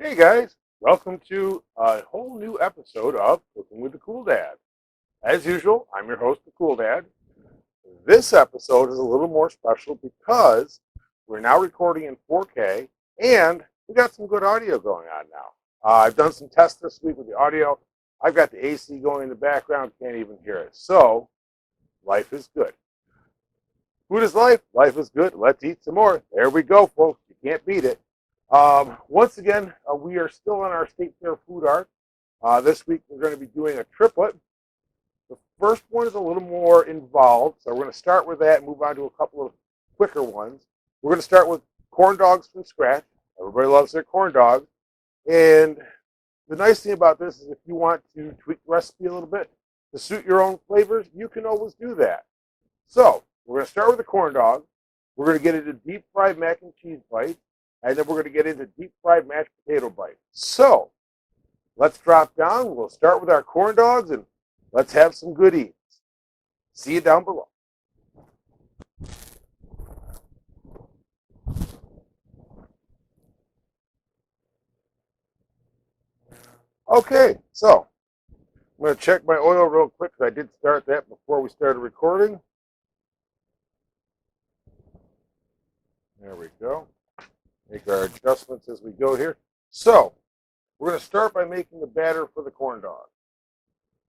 Hey guys, welcome to a whole new episode of Cooking with the Cool Dad. As usual, I'm your host, the Cool Dad. This episode is a little more special because we're now recording in 4K and we got some good audio going on now. I've done some tests this week with the audio. I've got the AC going in the background, can't even hear it. So, life is good. Food is life. Life is good. Let's eat some more. There we go, folks. You can't beat it. Once again, we are still on our State Fair food art. This week we're going to be doing a triplet. The first one is a little more involved, so we're going to start with that and move on to a couple of quicker ones. We're going to start with corn dogs from scratch. Everybody loves their corn dogs. And the nice thing about this is if you want to tweak the recipe a little bit to suit your own flavors, you can always do that. So we're going to start with the corn dog. We're going to get into deep fried mac and cheese bites, and then we're going to get into deep fried mashed potato bites. So let's drop down. We'll start with our corn dogs, and let's have some good eats. See you down below. Okay, so I'm going to check my oil real quick because I did start that before we started recording. There we go. Make our adjustments as we go here. So we're going to start by making the batter for the corn dog.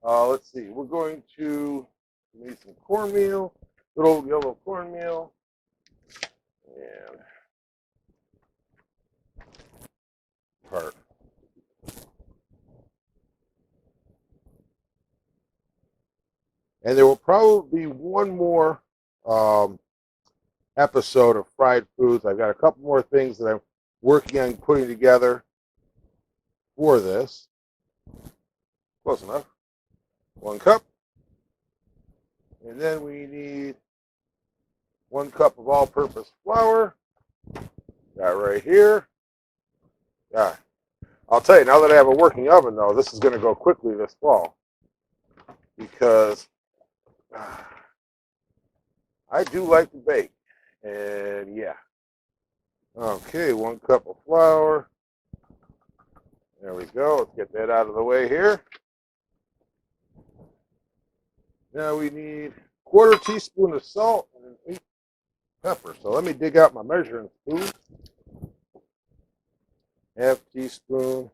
Let's see. We're going to need some cornmeal, little yellow cornmeal, and part. And there will probably be one more episode of fried foods. I've got a couple more things that I'm working on putting together for this. Close enough. 1 cup. And then we need 1 cup of all-purpose flour. Got right here. Yeah. I'll tell you, now that I have a working oven, though, this is going to go quickly this fall because I do like to bake. And yeah. Okay, 1 cup of flour. There we go. Let's get that out of the way here. Now we need 1/4 teaspoon of salt and an 1/8 pepper. So let me dig out my measuring spoon. 1/2 teaspoon,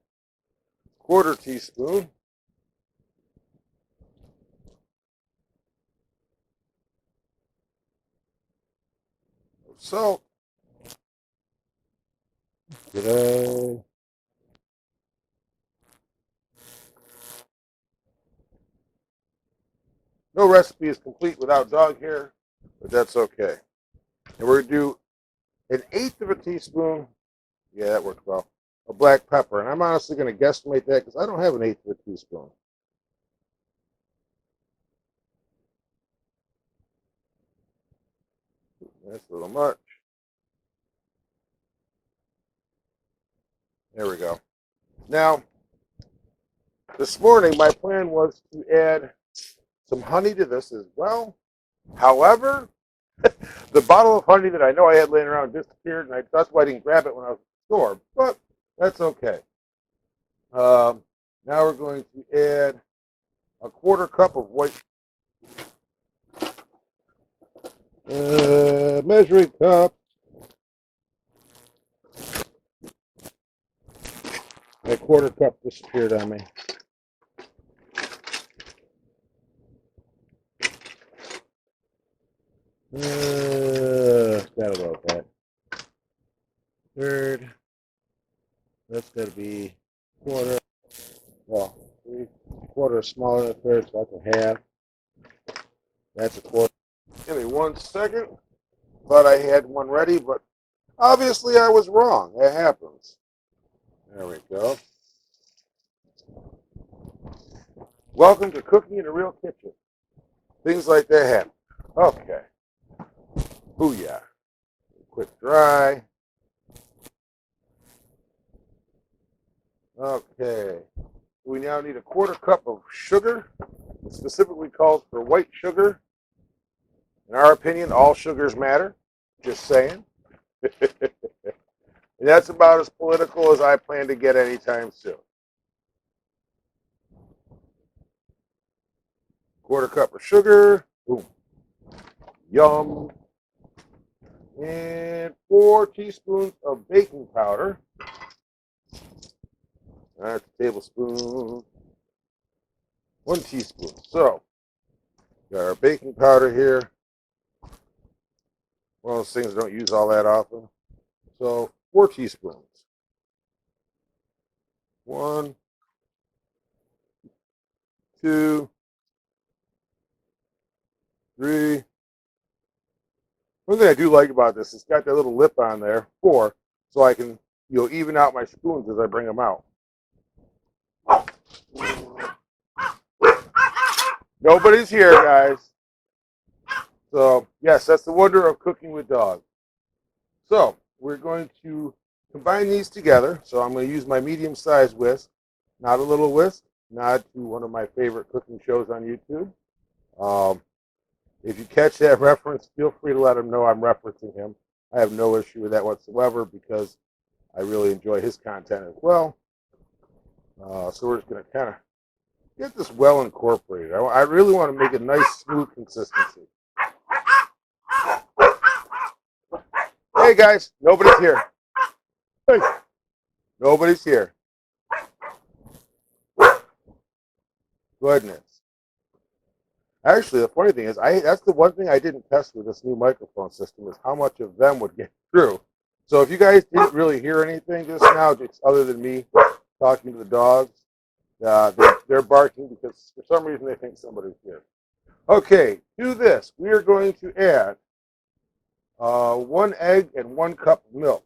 1/4 teaspoon. Of salt. Ta-da. No recipe is complete without dog hair, but that's okay. And we're going to do 1/8 of a teaspoon. Yeah, that works well. Of black pepper. And I'm honestly going to guesstimate that because I don't have 1/8 of a teaspoon. That's a little much. There we go. Now, this morning, my plan was to add some honey to this as well. However, the bottle of honey that I know I had laying around disappeared, and that's why I didn't grab it when I was at the store. But that's okay. Now we're going to add a 1/4 cup of white measuring cup. That 1/4 cup disappeared on me. Forgot about that. Third. That's going to be 1/4. Well, 3/4 is smaller than a third, so that's a half. That's a 1/4. Give me 1 second. Thought I had one ready, but obviously I was wrong. That happens. There we go. Welcome to cooking in a real kitchen. Things like that happen. Okay. Booyah. Quick dry. Okay. We now need a 1/4 cup of sugar. It specifically calls for white sugar. In our opinion, all sugars matter. Just saying. And And that's about as political as I plan to get anytime soon. Quarter cup of sugar. Boom. Yum. And 4 teaspoons of baking powder. That's a tablespoon. 1 teaspoon. So, got our baking powder here. One of those things I don't use all that often. So, 4 teaspoons. 1, 2, 3. One thing I do like about this, it's got that little lip on there, 4, so I can, even out my spoons as I bring them out. Nobody's here, guys. So, yes, that's the wonder of cooking with dogs. So, we're going to combine these together. So, I'm going to use my medium-sized whisk, not a little whisk, nod to one of my favorite cooking shows on YouTube. If you catch that reference, feel free to let him know I'm referencing him. I have no issue with that whatsoever because I really enjoy his content as well. So we're just going to kind of get this well incorporated. I really want to make a nice, smooth consistency. Hey, guys, nobody's here. Hey, nobody's here. Goodness. Actually, the funny thing is, that's the one thing I didn't test with this new microphone system is how much of them would get through. So if you guys didn't really hear anything just now, just other than me talking to the dogs, they're barking because for some reason they think somebody's here. Okay, to this, we are going to add 1 egg and 1 cup of milk.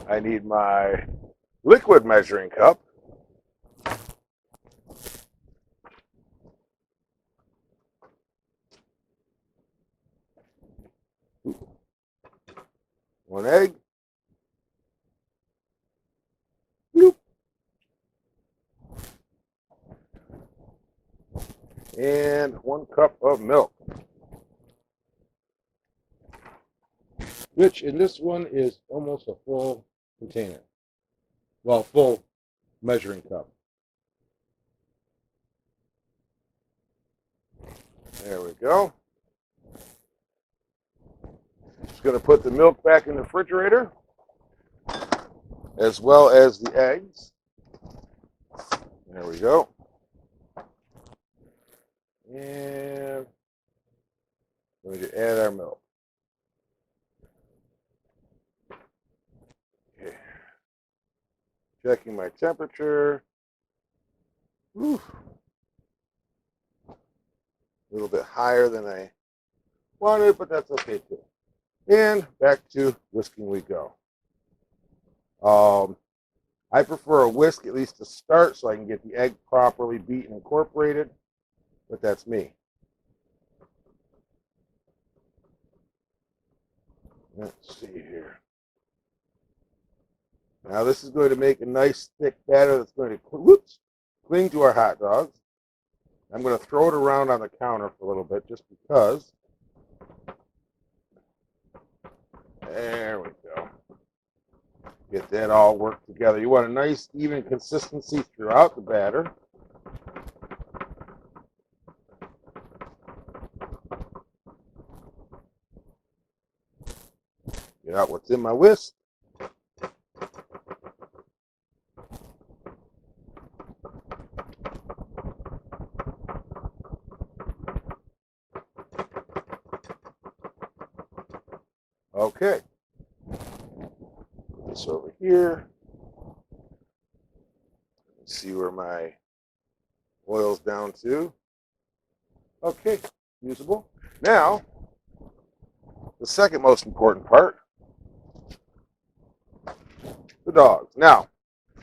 I need my liquid measuring cup. One egg. Bloop. And 1 cup of milk. Which in this one is almost a full container. Well, full measuring cup. There we go. Just going to put the milk back in the refrigerator, as well as the eggs. There we go. And we're going to add our milk. Okay. Checking my temperature. Whew. A little bit higher than I wanted, but that's okay too. And back to whisking we go. I prefer a whisk at least to start so I can get the egg properly beaten and incorporated, but that's me. Let's see here. Now this is going to make a nice thick batter that's going to cling to our hot dogs. I'm going to throw it around on the counter for a little bit just because. There we go. Get that all worked together. You want a nice even consistency throughout the batter. Get out what's in my whisk. Okay. Put this over here. Let's see where my oil's down to. Okay, usable. Now, the second most important part, the dogs. Now,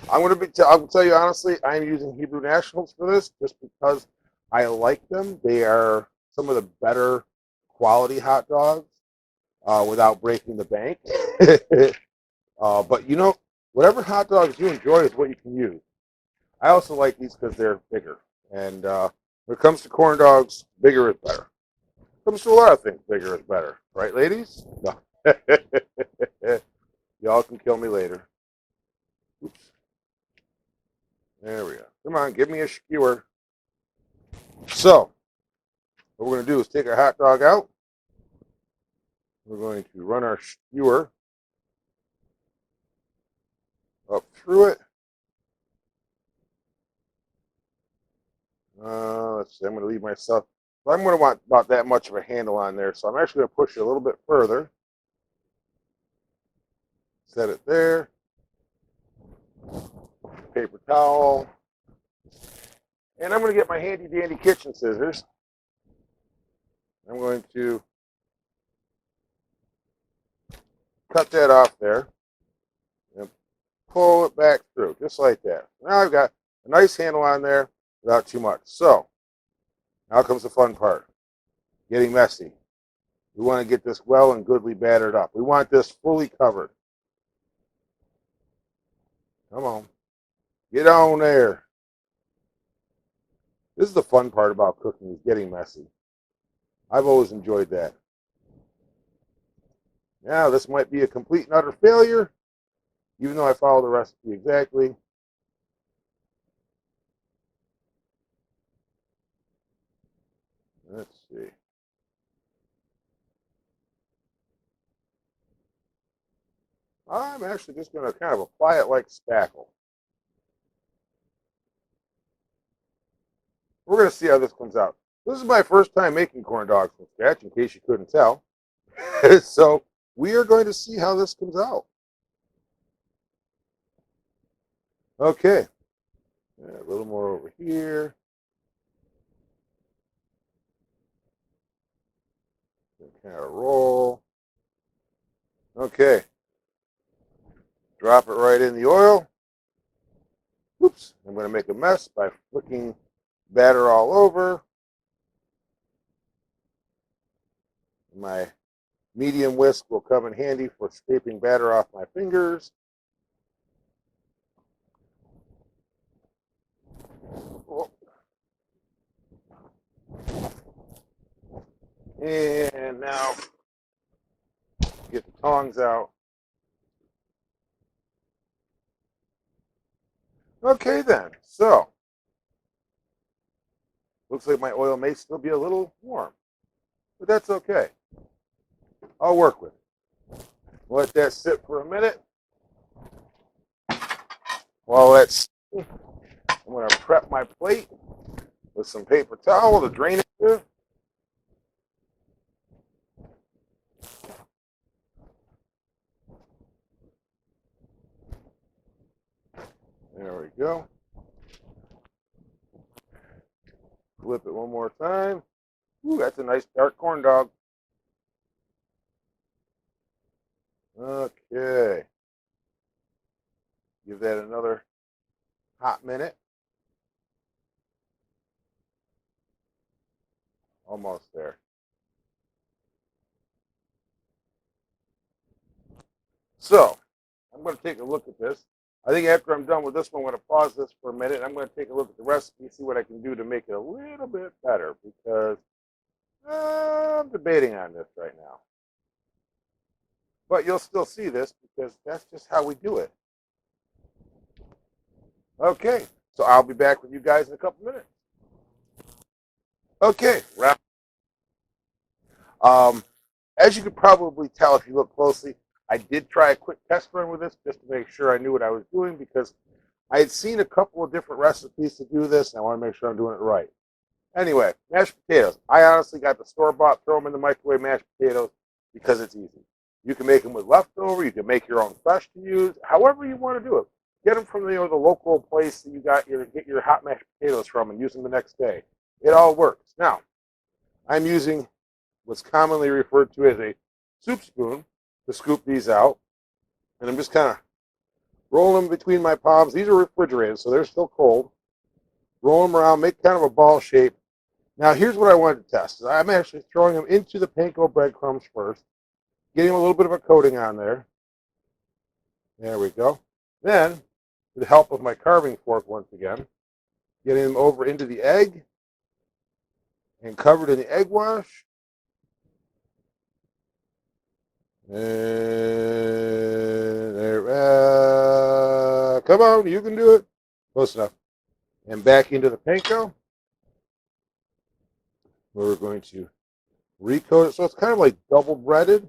I'll tell you honestly, I'm using Hebrew Nationals for this just because I like them. They are some of the better quality hot dogs without breaking the bank. But whatever hot dogs you enjoy is what you can use. I also like these because they're bigger. And when it comes to corn dogs, bigger is better. When it comes to a lot of things, bigger is better. Right, ladies? No. me later. Oops. There we go. Come on, give me a skewer. So, what we're going to do is take our hot dog out. We're going to run our skewer up through it. Let's see, I'm going to leave myself. So I'm going to want about that much of a handle on there. So I'm actually going to push it a little bit further. Set it there. Paper towel. And I'm going to get my handy dandy kitchen scissors. I'm going to cut that off there and pull it back through, just like that. Now I've got a nice handle on there without too much. So now comes the fun part, getting messy. We want to get this well and goodly battered up. We want this fully covered. Come on. Get on there. This is the fun part about cooking, is getting messy. I've always enjoyed that. Now, this might be a complete and utter failure, even though I follow the recipe exactly. Let's see. I'm actually just going to kind of apply it like spackle. We're going to see how this comes out. This is my first time making corn dogs from scratch, in case you couldn't tell. So we are going to see how this comes out. Okay. A little more over here. Kind of roll. Okay. Drop it right in the oil. Oops. I'm going to make a mess by flicking batter all over. My medium whisk will come in handy for scraping batter off my fingers. And now get the tongs out. Okay then, so looks like my oil may still be a little warm, but that's okay. I'll work with it. Let that sit for a minute. While that's, I'm going to prep my plate with some paper towel to drain it with. There we go. Flip it one more time. Ooh, that's a nice dark corn dog. Okay. Give that another hot minute. Almost there. So, I'm going to take a look at this. I think after I'm done with this one, I'm going to pause this for a minute. I'm going to take a look at the recipe, see what I can do to make it a little bit better, because I'm debating on this right now. But you'll still see this, because that's just how we do it. Okay, so I'll be back with you guys in a couple minutes. Okay, as you could probably tell if you look closely, I did try a quick test run with this just to make sure I knew what I was doing, because I had seen a couple of different recipes to do this, and I want to make sure I'm doing it right. Anyway, mashed potatoes. I honestly got the store-bought, throw them in the microwave mashed potatoes because it's easy. You can make them with leftover. You can make your own fresh to use. However you want to do it. Get them from the local place that you get your hot mashed potatoes from and use them the next day. It all works. Now, I'm using what's commonly referred to as a soup spoon to scoop these out. And I'm just kind of rolling them between my palms. These are refrigerated, so they're still cold. Roll them around, make kind of a ball shape. Now, here's what I wanted to test. I'm actually throwing them into the panko breadcrumbs first, getting a little bit of a coating on there. There we go. Then, with the help of my carving fork once again, getting them over into the egg and covered in the egg wash. And there, come on, you can do it. Close enough. And back into the panko, where we're going to recoat it. So it's kind of like double breaded.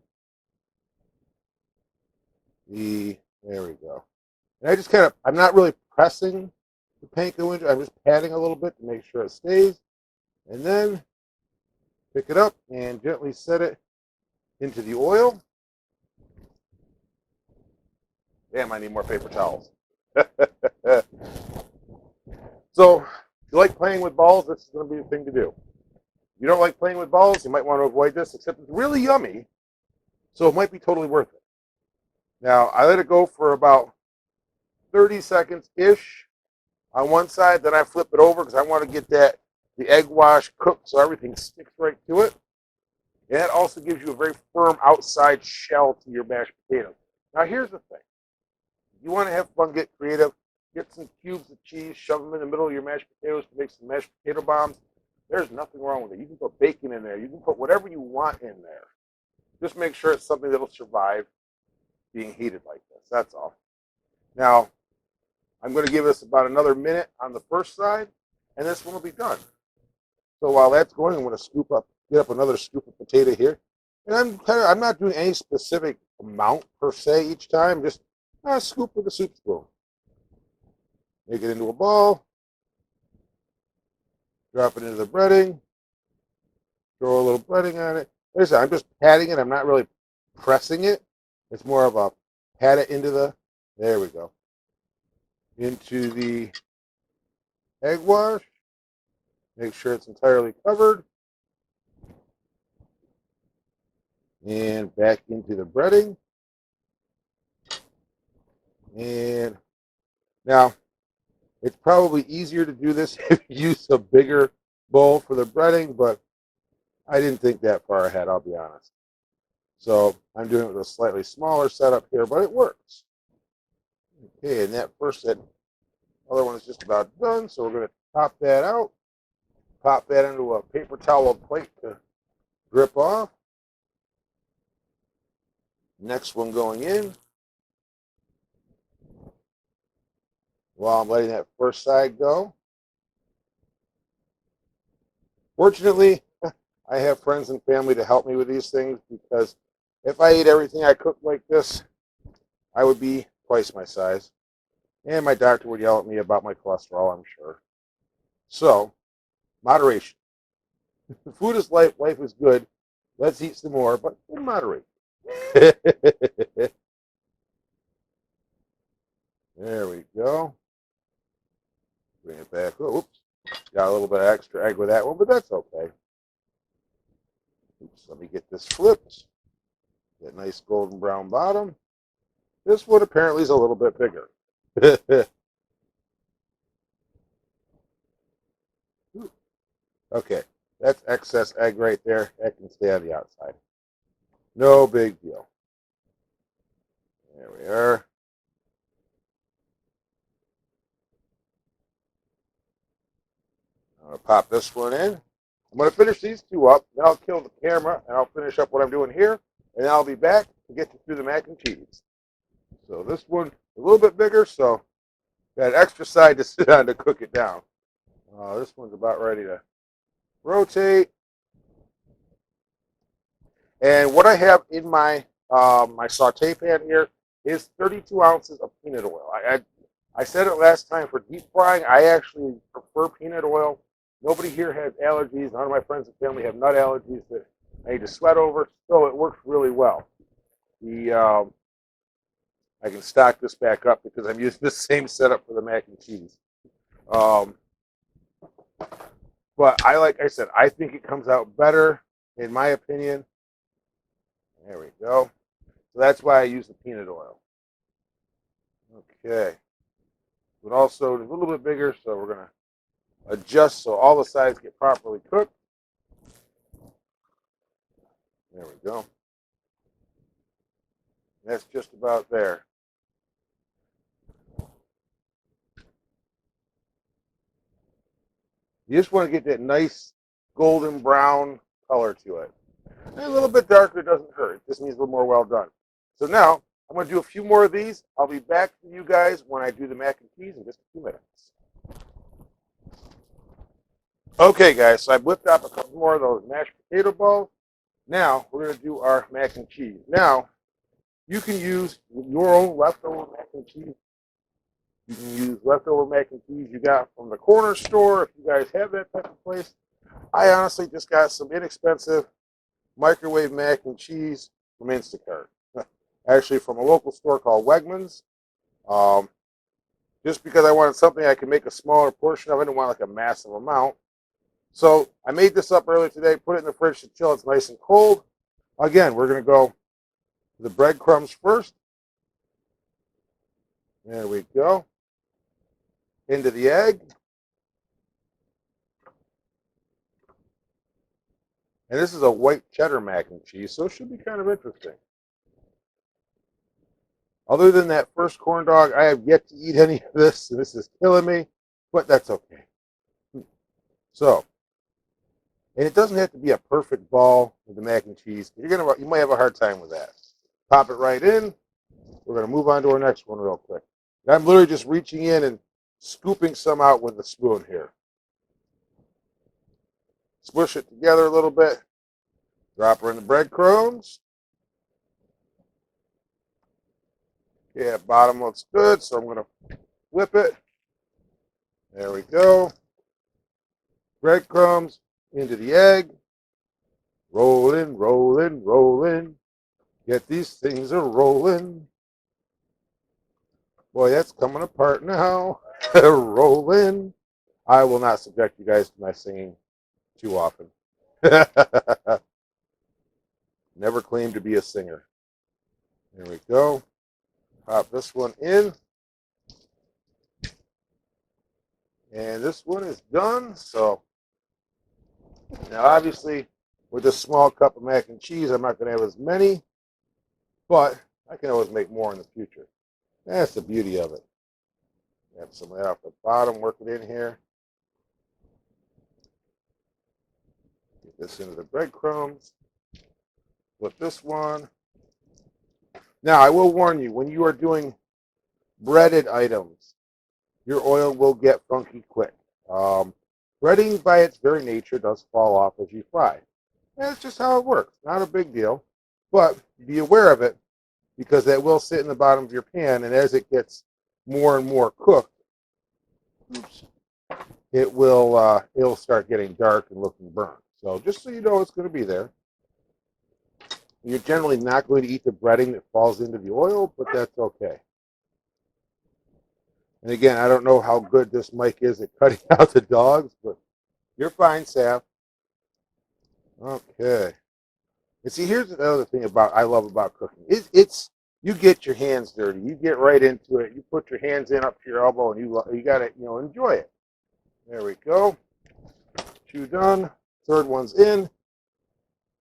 There we go. And I just kind of, I'm not really pressing the panko into, I'm just patting a little bit to make sure it stays. And then pick it up and gently set it into the oil. Damn, I need more paper towels. So, if you like playing with balls, this is going to be the thing to do. If you don't like playing with balls, you might want to avoid this, except it's really yummy, so it might be totally worth it. Now, I let it go for about 30 seconds-ish on one side, then I flip it over because I want to get the egg wash cooked so everything sticks right to it. And that also gives you a very firm outside shell to your mashed potatoes. Now, here's the thing. If you want to have fun, get creative, get some cubes of cheese, shove them in the middle of your mashed potatoes to make some mashed potato bombs. There's nothing wrong with it. You can put bacon in there. You can put whatever you want in there. Just make sure it's something that'll survive being heated like this. That's all. Now, I'm going to give this about another minute on the first side, and this one will be done. So while that's going, I'm going to get up another scoop of potato here. And I'm not doing any specific amount per se each time, just a scoop with a soup spoon. Make it into a ball. Drop it into the breading. Throw a little breading on it. Like I said, I'm just patting it. I'm not really pressing it. It's more of a pat it into there we go. Into the egg wash. Make sure it's entirely covered. And back into the breading. And now, it's probably easier to do this if you use a bigger bowl for the breading, but I didn't think that far ahead, I'll be honest. So I'm doing it with a slightly smaller setup here, but it works. Okay, and that other one is just about done, so we're going to top that out. Pop that into a paper towel plate to drip off. Next one going in. While I'm letting that first side go. Fortunately, I have friends and family to help me with these things because if I ate everything I cooked like this, I would be twice my size. And my doctor would yell at me about my cholesterol, I'm sure. So, moderation. Food is life, life is good. Let's eat some more, but in moderation. There we go. Bring it back. Oh, oops. Got a little bit of extra egg with that one, but that's okay. Oops, let me get this flipped. That nice golden brown bottom. This one apparently is a little bit bigger. Okay, that's excess egg right there. That can stay on the outside. No big deal. There we are. I'm going to pop this one in. I'm going to finish these two up, then I'll kill the camera, and I'll finish up what I'm doing here, and then I'll be back to get you through the mac and cheese. So this one a little bit bigger, so got an extra side to sit on to cook it down. This one's about ready to rotate. And what I have in my my saute pan here is 32 ounces of peanut oil. I said it last time, for deep frying, I actually prefer peanut oil. Nobody here has allergies. None of my friends and family have nut allergies that I need to sweat over, so it works really well. I can stock this back up because I'm using the same setup for the mac and cheese. But like I said, I think it comes out better, in my opinion. There we go. So that's why I use the peanut oil. Okay. But also a little bit bigger, so we're going to adjust so all the sides get properly cooked. There we go. That's just about there. You just want to get that nice golden brown color to it. And a little bit darker doesn't hurt. It just needs a little more well done. So now I'm going to do a few more of these. I'll be back to you guys when I do the mac and cheese in just a few minutes. Okay, guys, so I whipped up a couple more of those mashed potato balls. Now, we're going to do our mac and cheese. Now, you can use your own leftover mac and cheese. You can use leftover mac and cheese you got from the corner store if you guys have that type of place. I honestly just got some inexpensive microwave mac and cheese from Instacart. Actually, from a local store called Wegmans. Just because I wanted something I could make a smaller portion of. I didn't want like a massive amount. So I made this up earlier today, put it in the fridge to chill. It's nice and cold. Again, we're going to go to the breadcrumbs first. There we go. Into the egg. And this is a white cheddar mac and cheese, so it should be kind of interesting. Other than that first corn dog, I have yet to eat any of this, and this is killing me, but that's okay. So, and it doesn't have to be a perfect ball with the mac and cheese. You might have a hard time with that. Pop it right in. We're going to move on to our next one real quick. I'm literally just reaching in and scooping some out with a spoon here. Smush it together a little bit. Drop her in the breadcrumbs. Yeah, bottom looks good, so I'm going to flip it. There we go. Breadcrumbs into the egg. Roll in, roll in, roll in. Get these things a rolling. Boy, that's coming apart now. Roll in. I will not subject you guys to my singing too often. Never claimed to be a singer. There we go. Pop this one in. And this one is done. So now obviously with this small cup of mac and cheese, I'm not going to have as many, but I can always make more in the future. That's the beauty of it. Have some of that off the bottom, work it in here. Get this into the breadcrumbs. Flip this one. Now, I will warn you, when you are doing breaded items, your oil will get funky quick. Breading, by its very nature, does fall off as you fry. That's just how it works. Not a big deal, but be aware of it because that will sit in the bottom of your pan, and as it gets more and more cooked, it'll start getting dark and looking burnt. So just so you know, it's going to be there. You're generally not going to eat the breading that falls into the oil, but that's okay. And again, I don't know how good this mic is at cutting out the dogs, but you're fine, Saf. Okay. And see, here's the other thing I love about cooking. It's you get your hands dirty. You get right into it. You put your hands in up to your elbow, and you got to enjoy it. There we go. Two done. Third one's in.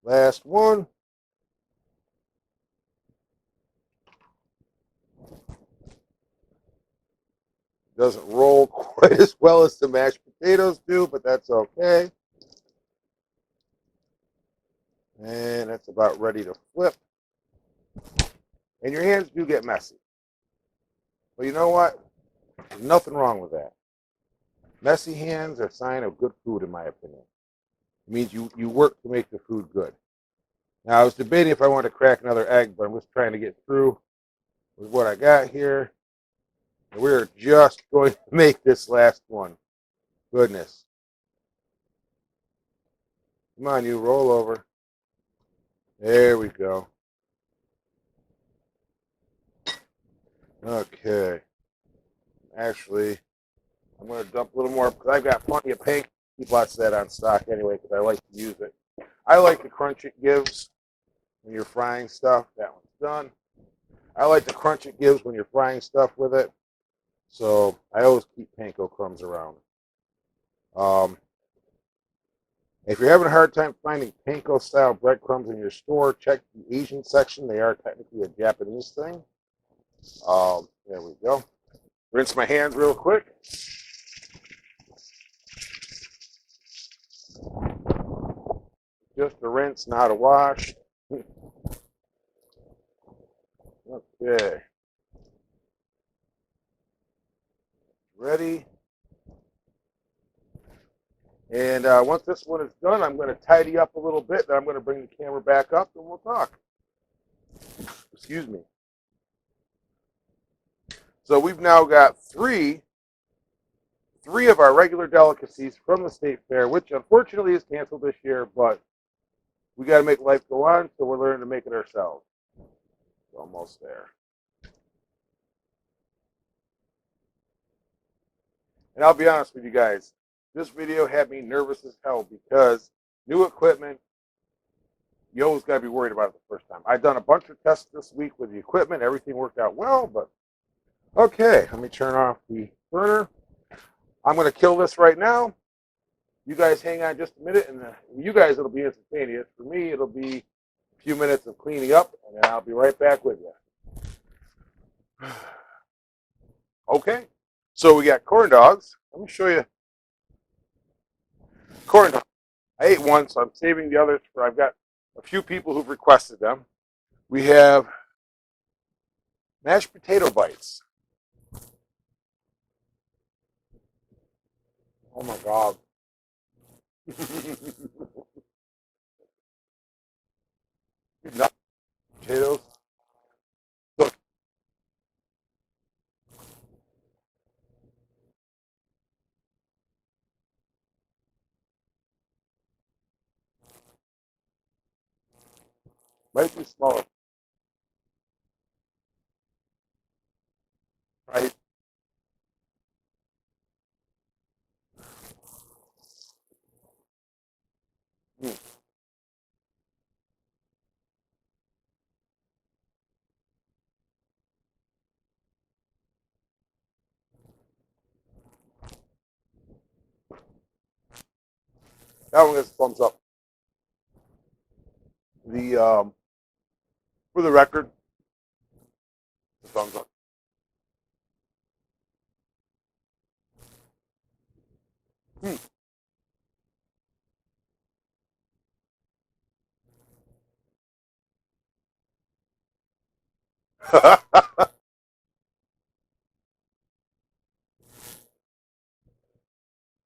Last one. Doesn't roll quite as well as the mashed potatoes do, but that's okay. And that's about ready to flip. And your hands do get messy. But you know what? There's nothing wrong with that. Messy hands are a sign of good food, in my opinion. It means you work to make the food good. Now, I was debating if I wanted to crack another egg, but I'm just trying to get through with what I got here. And we're just going to make this last one. Goodness. Come on, you roll over. There we go. Okay. Actually, I'm going to dump a little more because I've got plenty of pancake. Keep lots of that on stock anyway because I like to use it. I like the crunch it gives when you're frying stuff. That one's done. I like the crunch it gives when you're frying stuff with it. So I always keep panko crumbs around. If you're having a hard time finding panko style breadcrumbs in your store, check the Asian section. They are technically a Japanese thing. There we go. Rinse my hands real quick. Just a rinse, not a wash. Okay. Ready? And once this one is done, I'm going to tidy up a little bit. Then I'm going to bring the camera back up and we'll talk. Excuse me. So we've now got three of our regular delicacies from the state fair, which unfortunately is canceled this year, but we got to make life go on, so we're learning to make it ourselves. Almost there. And I'll be honest with you guys, this video had me nervous as hell because new equipment, you always got to be worried about it the first time. I've done a bunch of tests this week with the equipment. Everything worked out well, but okay, let me turn off the burner. I'm going to kill this right now. You guys hang on just a minute, and you guys, it'll be instantaneous. For me, it'll be a few minutes of cleaning up, and then I'll be right back with you. Okay, so we got corn dogs. Let me show you corn dogs. I ate one, so I'm saving the others for, I've got a few people who've requested them. We have mashed potato bites. Oh my God. Not potatoes. So, might be smaller, right? Mm. That one gets thumbs up. The for the record, the thumbs up. Hmm.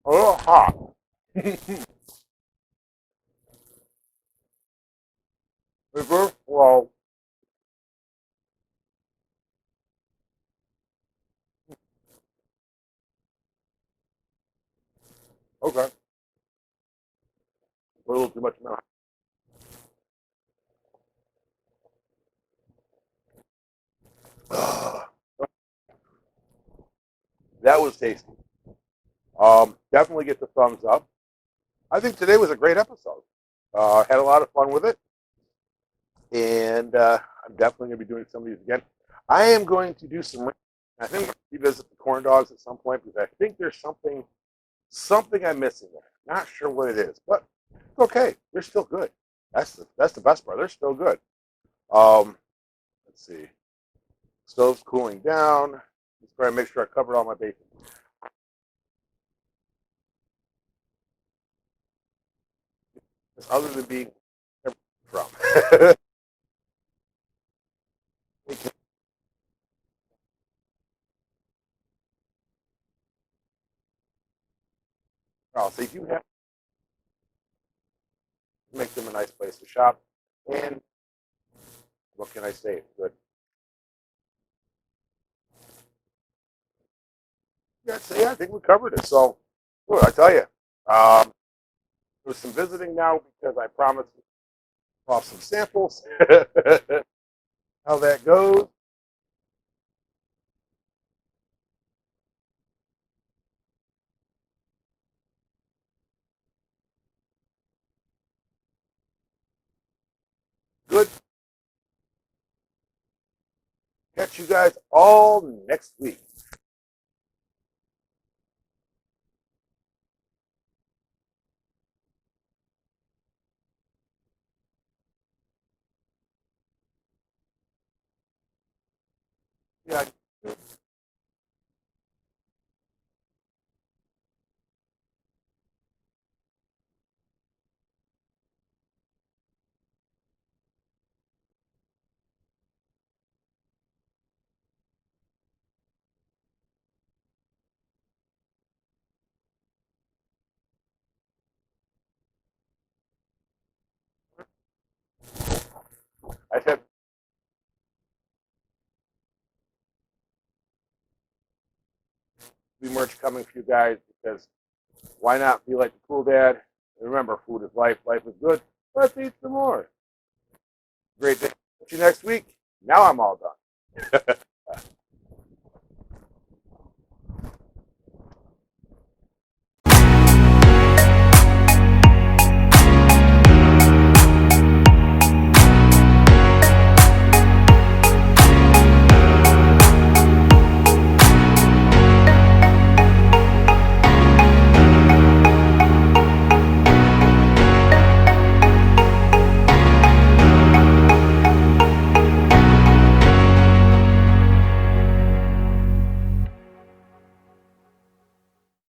A little hot. Well, okay. A little too much now. That was tasty. Definitely get the thumbs up. I think today was a great episode. Had a lot of fun with it, and I'm definitely going to be doing some of these again. I am going to do some. I think I'm going to revisit the corn dogs at some point because I think there's something I'm missing there. Not sure what it is, but it's okay. They're still good. That's the best part. They're still good. Let's see. Stove's cooling down. Let's try to make sure I covered all my bases. Other than being from. Oh, so you have to make them a nice place to shop. And what can I say? Good. Yeah, so yeah, I think we covered it. So, well, I tell you, there's some visiting now because I promised off some samples. How that goes. Good. Catch you guys all next week. Yeah. I said, be merch coming for you guys because why not be like the cool dad? And remember, food is life. Life is good. Let's eat some more. Great day. See you next week. Now I'm all done.